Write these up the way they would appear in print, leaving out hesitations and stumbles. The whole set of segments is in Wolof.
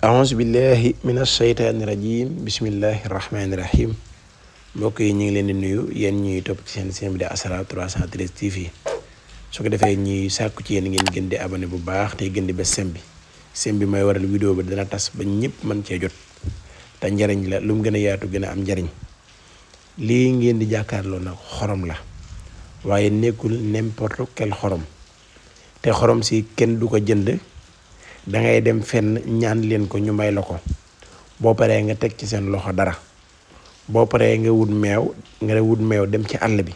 أعوذ بالله من الشيطان الرجيم بسم الله الرحمن الرحيم mbokk yi ñu ngi leen di nuyu yéen ñuy topp ci seen bi di Asrar 313 TV su ko defee ñuy sàkku ci yéen ngeen gën di abonné bu baax te gën di bés sem bi mooy waral vidéo bi dana tas ba ñëpp mën cee jot te njariñ la lu mu gën a yaatu gën a am njariñ lii ngeen di jàkkaarloo nag xorom la waaye nekkul n'importe quel xorom te xorom si kenn du ko jënd dangay dem fenn ñaan leen ko ñu may la ko boo paree nga teg ci seen loxo dara boo paree nga wut meew dem ci àll bi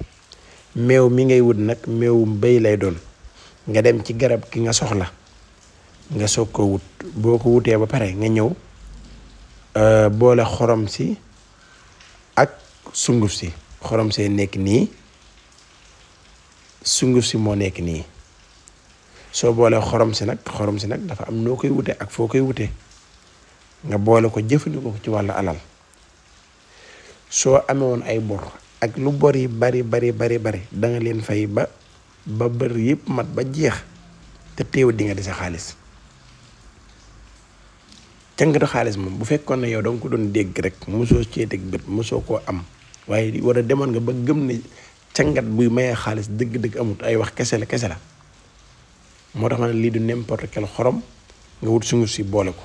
meew mi ngay wut nag meewum béy lay doon nga dem ci garab ki nga soxla nga soog ko wut boo ko wutee ba pare nga ñëw boole xorom si ak sunguf si xorom see nekk nii sunguf si moo nekk nii soo boolee xorom si nag dafa am noo koy wute ak foo koy wute nga boole ko jëfandikoo ko ci wàllu alal soo amee woon ay bor ak lu bor yi bari da nga leen fay ba bër yëpp mat ba jeex te teew di nga dese xaalis cangatu xaalis moom bu fekkoon ne yow danga ko doon dégg rek mosoo cee teg bët mosoo koo am waaye war a demoon nga ba gëm ne cangat buy mayee xaalis dëgg-dëgg amut ay wax kese la moo tax ma ne lii du n'importe quel xorom nga wut sunguf si boole ko